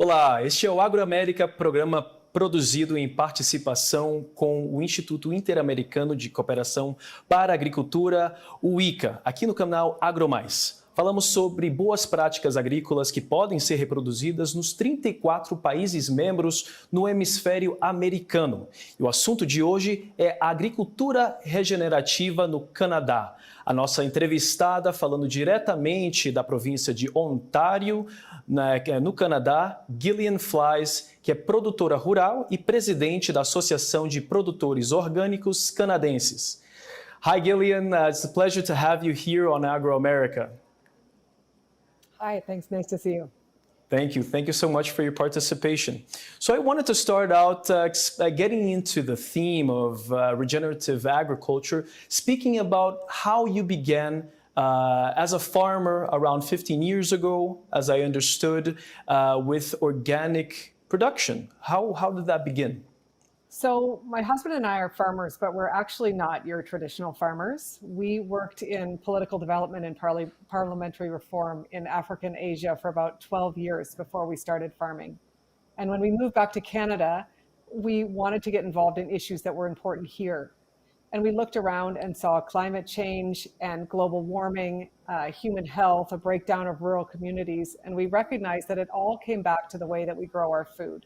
Olá, este é o Agro América, programa produzido em participação com o Instituto Interamericano de Cooperação para a Agricultura, o ICA, aqui no canal Agro Mais. Falamos sobre boas práticas agrícolas que podem ser reproduzidas nos 34 países membros no hemisfério americano. E o assunto de hoje é a agricultura regenerativa no Canadá. A nossa entrevistada, falando diretamente da província de Ontário, no Canadá, Gillian, que é produtora rural e presidente da Associação de Produtores Orgânicos Canadenses. Hi, Gillian. It's a pleasure to have you here on Agro America. Hi, thanks. Nice to see you. Thank you. Thank you so much for your participation. So I wanted to start out getting into the theme of regenerative agriculture, speaking about how you began as a farmer around 15 years ago, as I understood, with organic production. How did that begin? So my husband and I are farmers, but we're actually not your traditional farmers. We worked in political development and parliamentary reform in Africa and Asia for about 12 years before we started farming. And when we moved back to Canada, we wanted to get involved in issues that were important here. And we looked around and saw climate change and global warming, human health, a breakdown of rural communities. And we recognized that it all came back to the way that we grow our food.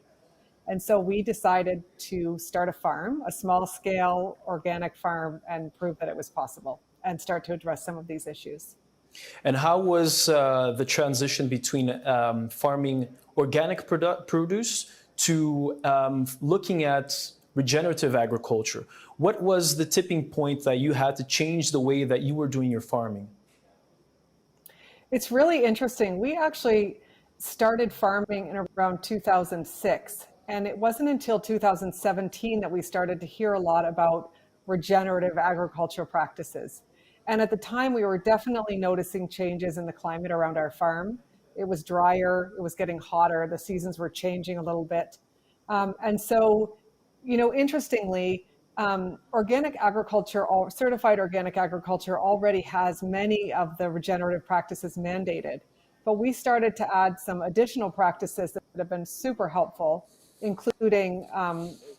And so we decided to start a farm, a small scale organic farm, and prove that it was possible and start to address some of these issues. And how was the transition between farming organic produce to looking at regenerative agriculture? What was the tipping point that you had to change the way that you were doing your farming? It's really interesting. We actually started farming in around 2006. And it wasn't until 2017 that we started to hear a lot about regenerative agricultural practices. And at the time, we were definitely noticing changes in the climate around our farm. It was drier, it was getting hotter, the seasons were changing a little bit. And so, interestingly, organic agriculture, certified organic agriculture already has many of the regenerative practices mandated. But we started to add some additional practices that have been super helpful, including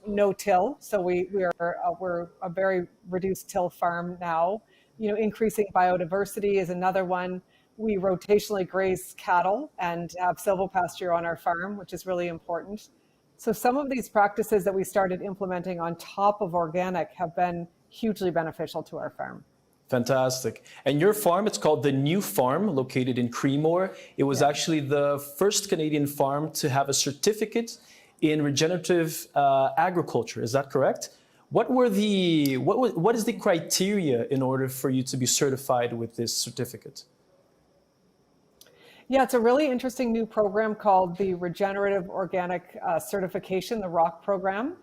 no-till. So we're a very reduced till farm now. Increasing biodiversity is another one. We rotationally graze cattle and have silvopasture on our farm, which is really important. So some of these practices that we started implementing on top of organic have been hugely beneficial to our farm. Fantastic. And your farm, it's called the New Farm, located in Creemore. It was actually the first Canadian farm to have a certificate in regenerative agriculture. Is that correct? What is the criteria in order for you to be certified with this certificate? Yeah, it's a really interesting new program called the Regenerative Organic Certification, the ROC program.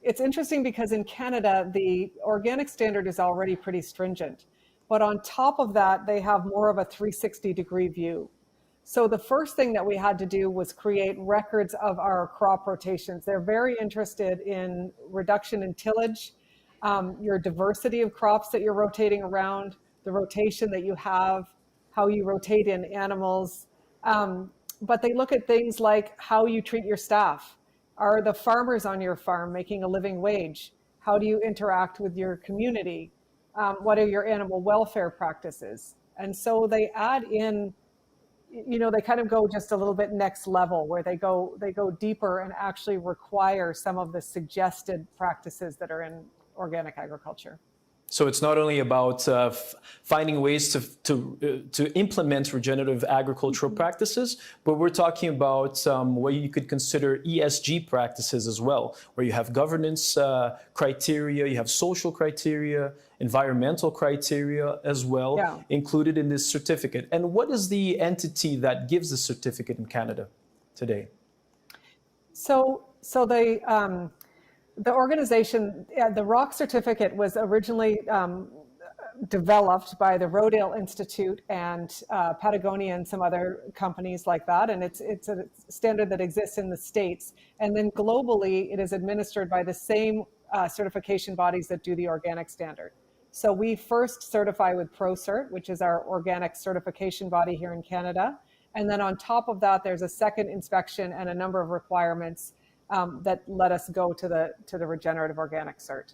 It's interesting because in Canada, the organic standard is already pretty stringent. But on top of that, they have more of a 360-degree view. So the first thing that we had to do was create records of our crop rotations. They're very interested in reduction in tillage, your diversity of crops that you're rotating around, the rotation that you have, how you rotate in animals. But they look at things like how you treat your staff. Are the farmers on your farm making a living wage? How do you interact with your community? What are your animal welfare practices? And so they add in, they kind of go just a little bit next level where they go deeper and actually require some of the suggested practices that are in organic agriculture. So it's not only about finding ways to implement regenerative agricultural practices, but we're talking about what you could consider ESG practices as well, where you have governance criteria, you have social criteria, environmental criteria as well, included in this certificate. And what is the entity that gives the certificate in Canada today? So the organization, the ROC certificate was originally developed by the Rodale Institute and Patagonia and some other companies like that. And it's a standard that exists in the States. And then globally, it is administered by the same certification bodies that do the organic standard. So we first certify with ProCert, which is our organic certification body here in Canada. And then on top of that, there's a second inspection and a number of requirements that let us go to the regenerative organic cert.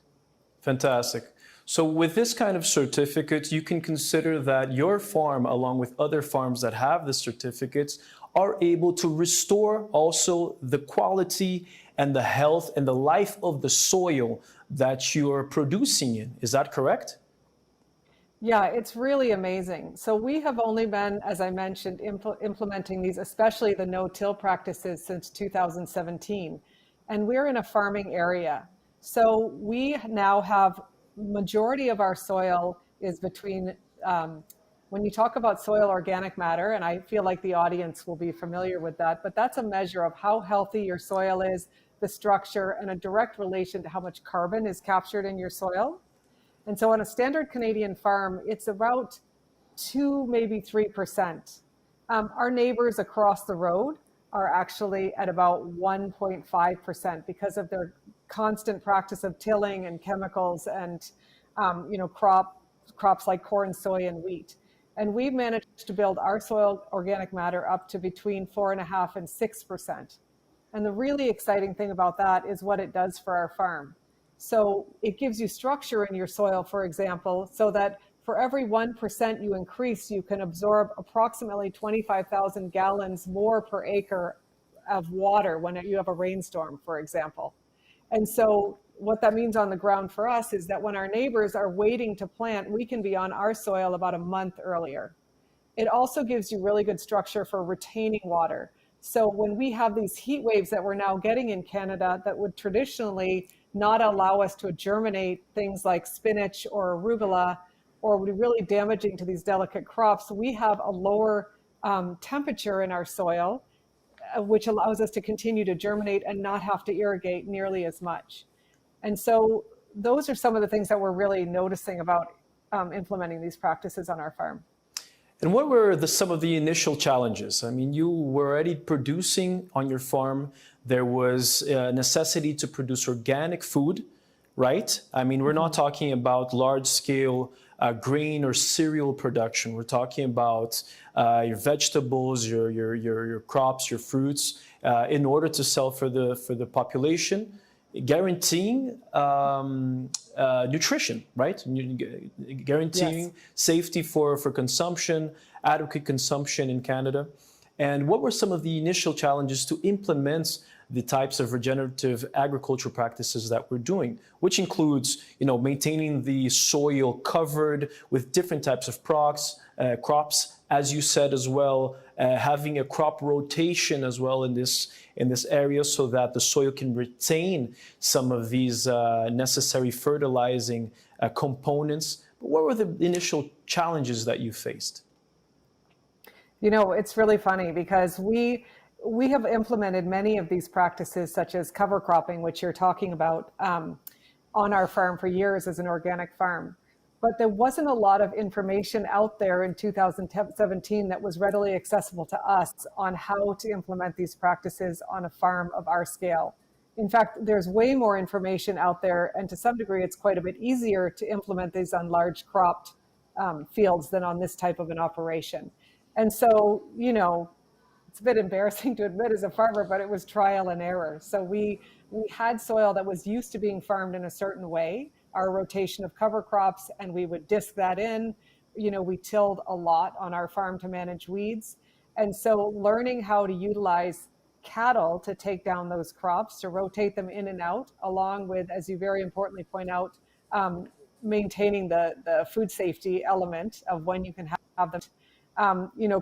Fantastic. So with this kind of certificate, you can consider that your farm, along with other farms that have the certificates, are able to restore also the quality and the health and the life of the soil that you're producing in. Is that correct? Yeah, it's really amazing. So we have only been, as I mentioned, implementing these, especially the no-till practices, since 2017. And we're in a farming area. So we now have majority of our soil is between, when you talk about soil organic matter, and I feel like the audience will be familiar with that, but that's a measure of how healthy your soil is, the structure, and a direct relation to how much carbon is captured in your soil. And so on a standard Canadian farm, it's about 2, maybe 3%. Our neighbors across the road are actually at about 1.5% because of their constant practice of tilling and chemicals and crops like corn, soy, and wheat. And we've managed to build our soil organic matter up to between 4.5% and 6%. And the really exciting thing about that is what it does for our farm. So it gives you structure in your soil, for example, so that for every 1% you increase, you can absorb approximately 25,000 gallons more per acre of water when you have a rainstorm, for example. And so what that means on the ground for us is that when our neighbors are waiting to plant, we can be on our soil about a month earlier. It also gives you really good structure for retaining water. So when we have these heat waves that we're now getting in Canada that would traditionally not allow us to germinate things like spinach or arugula, or would be really damaging to these delicate crops, we have a lower temperature in our soil, which allows us to continue to germinate and not have to irrigate nearly as much. And so those are some of the things that we're really noticing about implementing these practices on our farm. And what were some of the initial challenges? I mean, you were already producing on your farm. There was a necessity to produce organic food, right? I mean, we're not talking about large-scale grain or cereal production. We're talking about your vegetables, your crops, your fruits, in order to sell for the population, guaranteeing nutrition, right? Guaranteeing Yes. safety for consumption, adequate consumption in Canada. And what were some of the initial challenges to implement the types of regenerative agriculture practices that we're doing, which includes, maintaining the soil covered with different types of crops, as you said as well, having a crop rotation as well in this area so that the soil can retain some of these necessary fertilizing components. But what were the initial challenges that you faced? It's really funny because we have implemented many of these practices, such as cover cropping, which you're talking about, on our farm for years as an organic farm. But there wasn't a lot of information out there in 2017 that was readily accessible to us on how to implement these practices on a farm of our scale. In fact, there's way more information out there, and to some degree, it's quite a bit easier to implement these on large cropped fields than on this type of an operation. And so, it's a bit embarrassing to admit as a farmer, but it was trial and error. So we had soil that was used to being farmed in a certain way, our rotation of cover crops, and we would disc that in. We tilled a lot on our farm to manage weeds. And so learning how to utilize cattle to take down those crops, to rotate them in and out, along with, as you very importantly point out, maintaining the food safety element of when you can have them.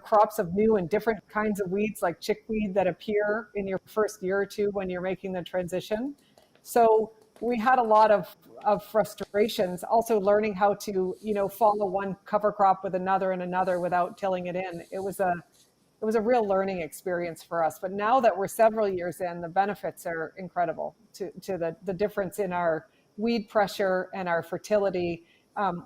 Crops of new and different kinds of weeds like chickweed that appear in your first year or two when you're making the transition. So we had a lot of frustrations, also learning how to, follow one cover crop with another and another without tilling it in. It was a real learning experience for us. But now that we're several years in, the benefits are incredible to the difference in our weed pressure and our fertility.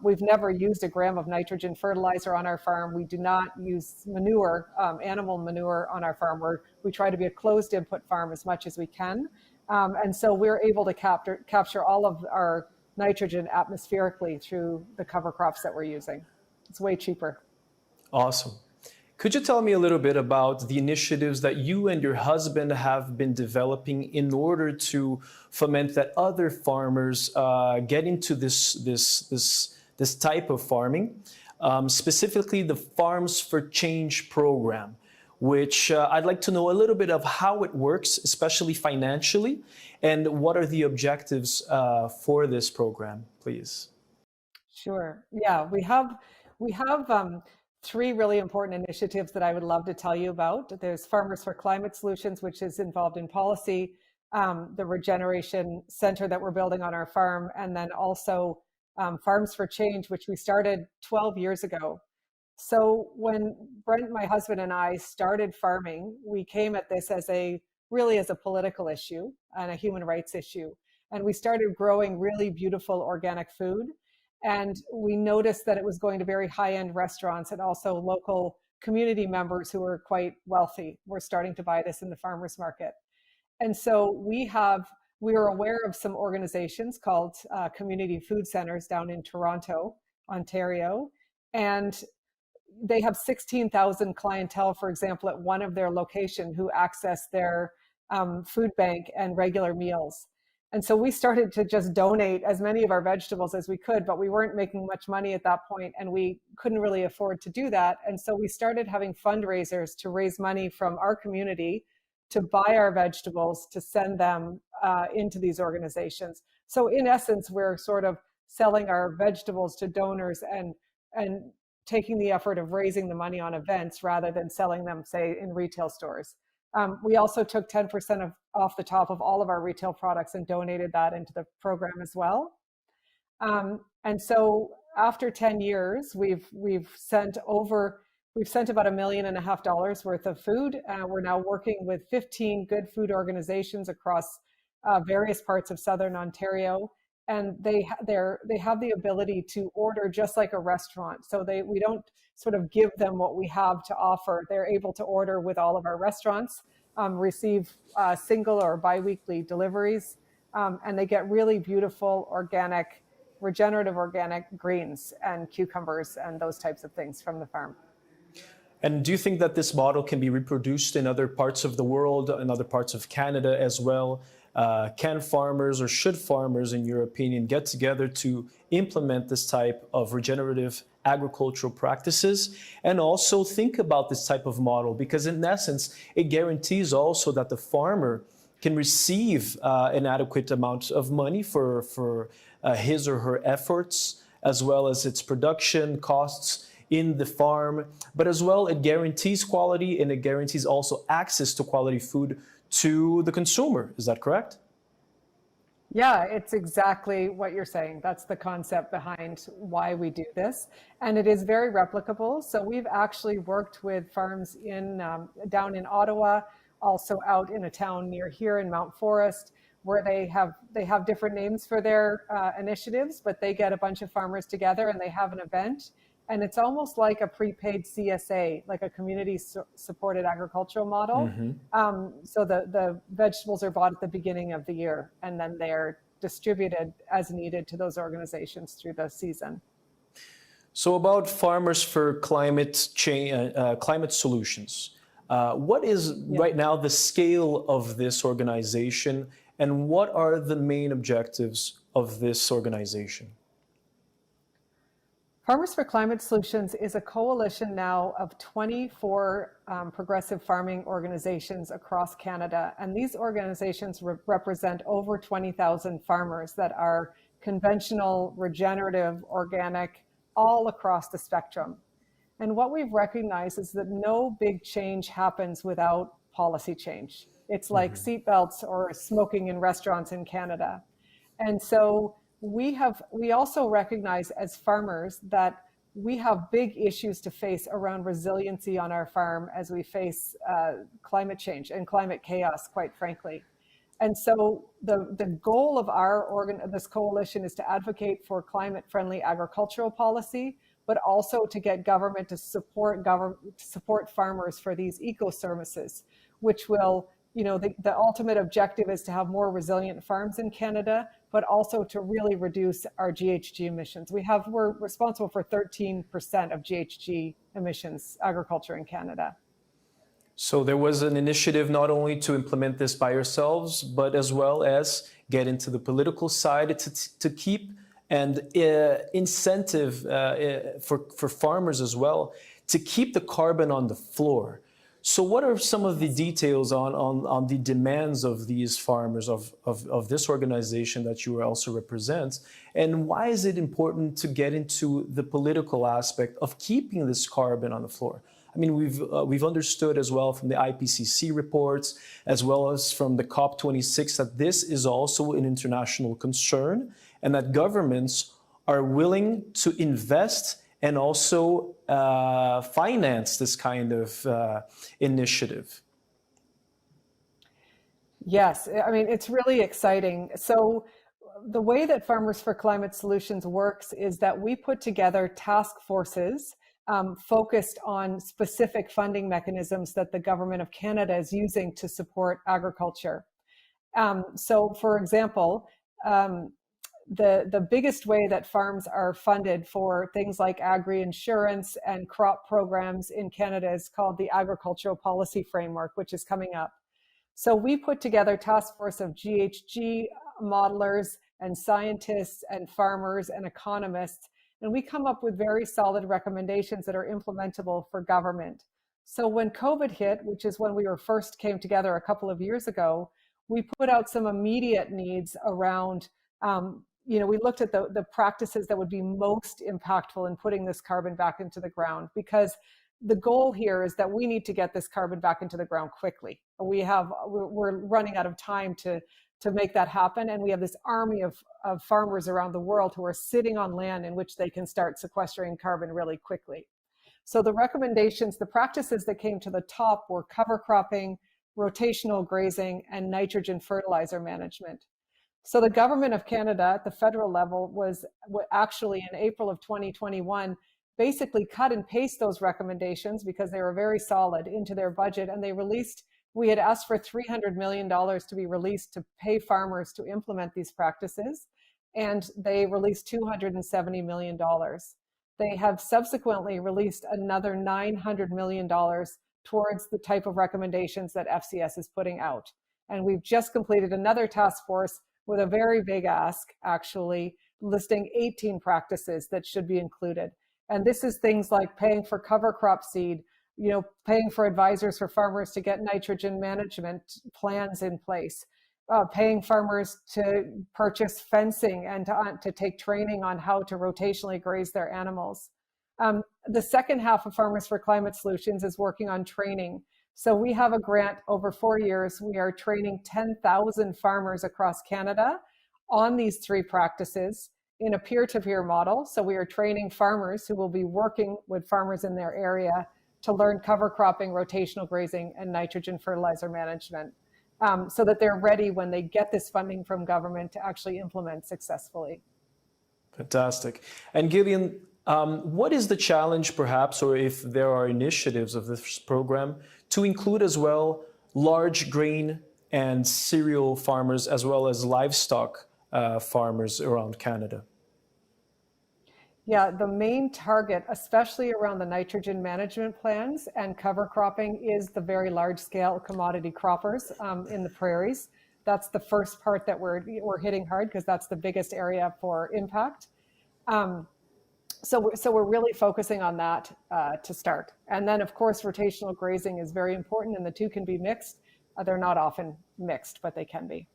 We've never used a gram of nitrogen fertilizer on our farm. We do not use manure, animal manure on our farm. We try to be a closed input farm as much as we can. And so we're able to capture all of our nitrogen atmospherically through the cover crops that we're using. It's way cheaper. Awesome. Could you tell me a little bit about the initiatives that you and your husband have been developing in order to foment that other farmers get into this type of farming, specifically the Farms for Change program, which I'd like to know a little bit of how it works, especially financially, and what are the objectives for this program, please? Sure. Yeah, we have three really important initiatives that I would love to tell you about. There's Farmers for Climate Solutions, which is involved in policy, the Regeneration Center that we're building on our farm, and then also Farms for Change, which we started 12 years ago. So when Brent, my husband, and I started farming, we came at this as a political issue and a human rights issue. And we started growing really beautiful organic food. And we noticed that it was going to very high-end restaurants, and also local community members who were quite wealthy were starting to buy this in the farmers market. And so we were aware of some organizations called community food centers down in Toronto, Ontario, and they have 16,000 clientele, for example, at one of their location who access their food bank and regular meals. And so we started to just donate as many of our vegetables as we could, but we weren't making much money at that point, and we couldn't really afford to do that. And so we started having fundraisers to raise money from our community to buy our vegetables, to send them into these organizations. So in essence, we're sort of selling our vegetables to donors and taking the effort of raising the money on events rather than selling them, say, in retail stores. We also took 10% off the top of all of our retail products and donated that into the program as well. And so after 10 years, we've sent about $1.5 million worth of food. We're now working with 15 good food organizations across various parts of Southern Ontario. And they have the ability to order just like a restaurant. So we don't sort of give them what we have to offer. They're able to order with all of our restaurants, receive single or biweekly deliveries, and they get really beautiful regenerative organic greens and cucumbers and those types of things from the farm. And do you think that this model can be reproduced in other parts of the world, in other parts of Canada as well? Can farmers, or should farmers, in your opinion, get together to implement this type of regenerative agricultural practices and also think about this type of model? Because in essence, it guarantees also that the farmer can receive an adequate amount of money for his or her efforts, as well as its production costs in the farm, but as well it guarantees quality, and it guarantees also access to quality food to the consumer. Is that correct? Yeah, it's exactly what you're saying. That's the concept behind why we do this. And it is very replicable. So we've actually worked with farms down in Ottawa, also out in a town near here in Mount Forest, where they have different names for their initiatives, but they get a bunch of farmers together and they have an event. And it's almost like a prepaid CSA, like a community supported agricultural model. Mm-hmm. So the vegetables are bought at the beginning of the year, and then they're distributed as needed to those organizations through the season. So about Farmers for Climate Change, Climate Solutions, what is right now the scale of this organization, and what are the main objectives of this organization? Farmers for Climate Solutions is a coalition now of 24 progressive farming organizations across Canada. And these organizations represent over 20,000 farmers that are conventional, regenerative, organic, all across the spectrum. And what we've recognized is that no big change happens without policy change. It's like seatbelts or smoking in restaurants in Canada. And so we also recognize as farmers that we have big issues to face around resiliency on our farm as we face climate change and climate chaos, quite frankly. And so the goal of this coalition is to advocate for climate-friendly agricultural policy, but also to get government to support farmers for these eco-services, which will the ultimate objective is to have more resilient farms in Canada, but also to really reduce our GHG emissions. We're responsible for 13% of GHG emissions, agriculture in Canada. So there was an initiative not only to implement this by yourselves, but as well as get into the political side to keep and incentive for farmers as well to keep the carbon on the floor. So what are some of the details on the demands of these farmers, of this organization that you also represent? And why is it important to get into the political aspect of keeping this carbon on the floor? I mean, we've understood as well from the IPCC reports, as well as from the COP26, that this is also an international concern and that governments are willing to invest and also finance this kind of initiative. Yes, I mean, it's really exciting. So the way that Farmers for Climate Solutions works is that we put together task forces focused on specific funding mechanisms that the Government of Canada is using to support agriculture. So for example, the biggest way that farms are funded for things like agri-insurance and crop programs in Canada is called the Agricultural Policy Framework, which is coming up. So we put together a task force of GHG modelers and scientists and farmers and economists, and we come up with very solid recommendations that are implementable for government. So when COVID hit, which is when we first came together a couple of years ago, we put out some immediate needs around we looked at the practices that would be most impactful in putting this carbon back into the ground, because the goal here is that we need to get this carbon back into the ground quickly. We're running out of time to make that happen, and we have this army of farmers around the world who are sitting on land in which they can start sequestering carbon really quickly. So the recommendations, the practices that came to the top were cover cropping, rotational grazing, and nitrogen fertilizer management. So the Government of Canada at the federal level was actually in April of 2021 basically cut and paste those recommendations because they were very solid into their budget, and we had asked for $300 million to be released to pay farmers to implement these practices, and they released $270 million. They have subsequently released another $900 million towards the type of recommendations that FCS is putting out. And we've just completed another task force with a very big ask, actually, listing 18 practices that should be included. And this is things like paying for cover crop seed, paying for advisors for farmers to get nitrogen management plans in place, paying farmers to purchase fencing and to take training on how to rotationally graze their animals. The second half of Farmers for Climate Solutions is working on training. So we have a grant over 4 years. We are training 10,000 farmers across Canada on these three practices in a peer-to-peer model. So we are training farmers who will be working with farmers in their area to learn cover cropping, rotational grazing, and nitrogen fertilizer management, so that they're ready when they get this funding from government to actually implement successfully. Fantastic. And Gillian, what is the challenge perhaps, or if there are initiatives of this program, to include as well large grain and cereal farmers as well as livestock farmers around Canada? Yeah, the main target, especially around the nitrogen management plans and cover cropping, is the very large scale commodity croppers in the prairies. That's the first part that we're hitting hard because that's the biggest area for impact. So we're really focusing on that to start. And then, of course, rotational grazing is very important, and the two can be mixed. They're not often mixed, but they can be.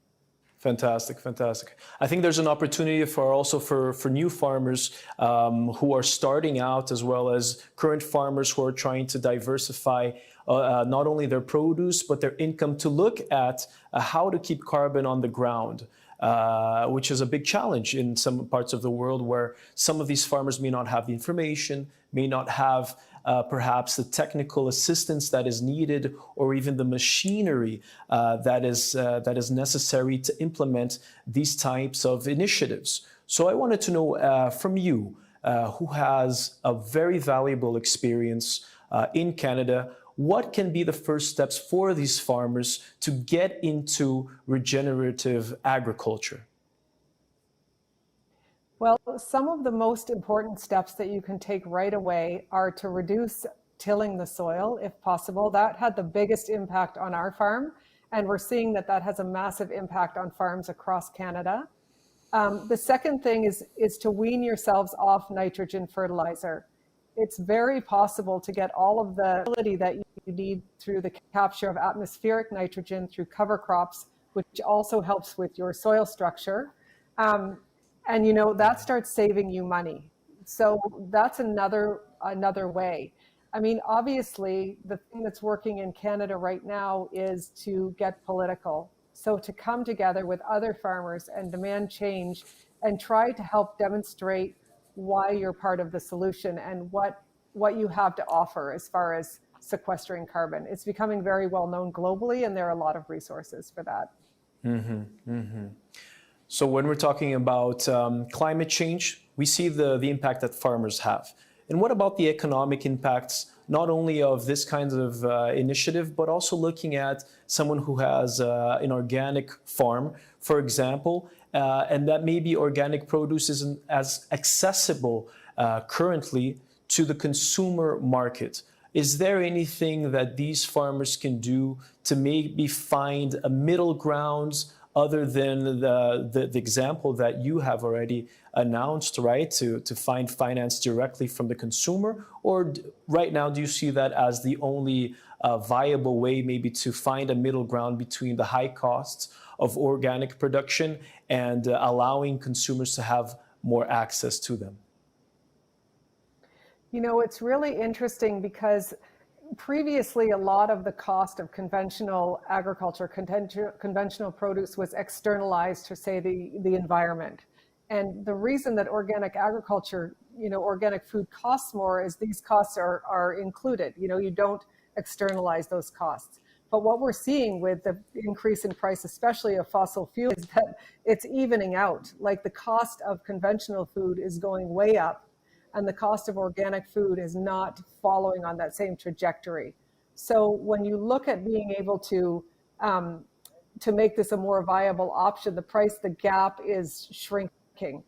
Fantastic, fantastic. I think there's an opportunity for new farmers who are starting out, as well as current farmers who are trying to diversify not only their produce, but their income, to look at how to keep carbon on the ground. Which is a big challenge in some parts of the world where some of these farmers may not have the information, may not have perhaps the technical assistance that is needed, or even the machinery that is necessary to implement these types of initiatives. So I wanted to know from you, who has a very valuable experience in Canada, what can be the first steps for these farmers to get into regenerative agriculture? Well, some of the most important steps that you can take right away are to reduce tilling the soil if possible. That had the biggest impact on our farm, and we're seeing that that has a massive impact on farms across Canada. The second thing is to wean yourselves off nitrogen fertilizer. It's very possible to get all of the ability that you need through the capture of atmospheric nitrogen through cover crops, which also helps with your soil structure. And you know that starts saving you money. So that's another way. I mean, obviously, the thing that's working in Canada right now is to get political. So to come together with other farmers and demand change and try to help demonstrate why you're part of the solution and what you have to offer as far as sequestering carbon. It's becoming very well known globally, and there are a lot of resources for that. So when we're talking about climate change, we see the impact that farmers have. And what about the economic impacts, not only of this kind of initiative, but also looking at someone who has an organic farm, for example, and that maybe organic produce isn't as accessible currently to the consumer market. Is there anything that these farmers can do to maybe find a middle ground other than the example that you have already announced, right, to find finance directly from the consumer? Or right now, do you see that as the only viable way maybe to find a middle ground between the high costs of organic production and allowing consumers to have more access to them? You know, it's really interesting because previously a lot of the cost of conventional agriculture, conventional produce was externalized to, say, the environment. And the reason that organic agriculture, you know, organic food costs more is these costs are included. You know, you don't externalize those costs. But what we're seeing with the increase in price, especially of fossil fuels, is that it's evening out. Like the cost of conventional food is going way up, and the cost of organic food is not following on that same trajectory. So when you look at being able to make this a more viable option, the gap is shrinking.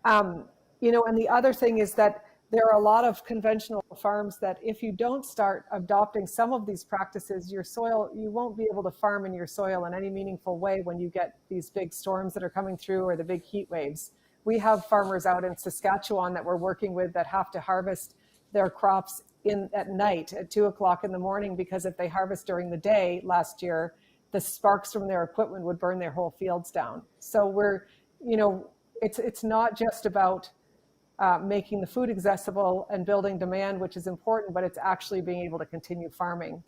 You know, and the other thing is that there are a lot of conventional farms that if you don't start adopting some of these practices, your soil, you won't be able to farm in your soil in any meaningful way when you get these big storms that are coming through or the big heat waves. We have farmers out in Saskatchewan that we're working with that have to harvest their crops at night at 2 o'clock in the morning, because if they harvest during the day last year, the sparks from their equipment would burn their whole fields down. So we're, you know, it's not just about making the food accessible and building demand, which is important, but it's actually being able to continue farming.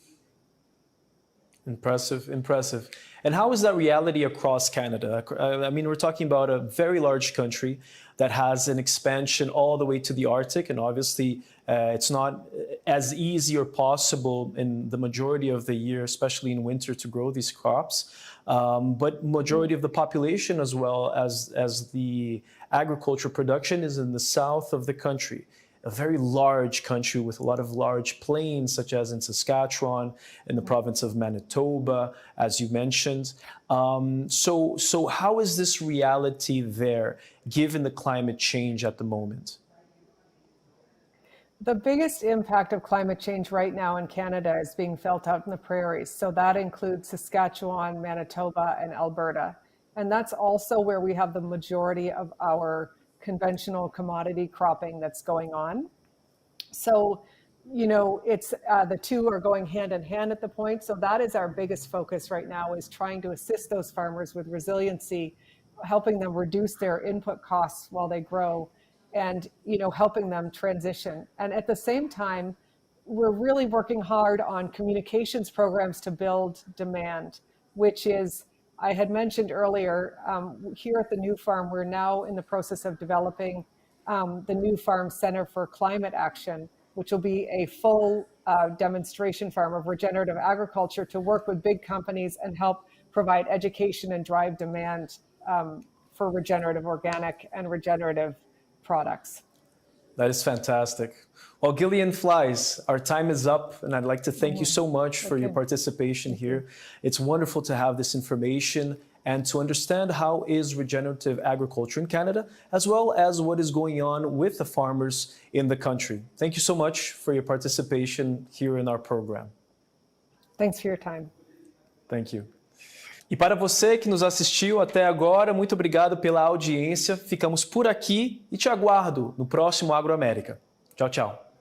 Impressive, impressive. And how is that reality across Canada? I mean, we're talking about a very large country that has an expansion all the way to the Arctic, and obviously it's not as easy or possible in the majority of the year, especially in winter, to grow these crops. But majority of the population, as well as the agriculture production, is in the south of the country. A very large country with a lot of large plains, such as in Saskatchewan, in the province of Manitoba, as you mentioned. So how is this reality there, given the climate change at the moment? The biggest impact of climate change right now in Canada is being felt out in the prairies. So that includes Saskatchewan, Manitoba, and Alberta. And that's also where we have the majority of our conventional commodity cropping that's going on. So, you know, it's the two are going hand in hand at the point. So that is our biggest focus right now, is trying to assist those farmers with resiliency, helping them reduce their input costs while they grow, and, you know, helping them transition. And at the same time, we're really working hard on communications programs to build demand, which is, I had mentioned earlier, here at the New Farm, we're now in the process of developing the New Farm Center for Climate Action, which will be a full demonstration farm of regenerative agriculture to work with big companies and help provide education and drive demand for regenerative organic and regenerative products. That is fantastic. Well, Gillian Flies, our time is up, and I'd like to thank you so much for your participation here. It's wonderful to have this information and to understand how is regenerative agriculture in Canada, as well as what is going on with the farmers in the country. Thank you so much for your participation here in our program. Thanks for your time. Thank you. E para você que nos assistiu até agora, muito obrigado pela audiência. Ficamos por aqui e te aguardo no próximo Agro América. Tchau, tchau.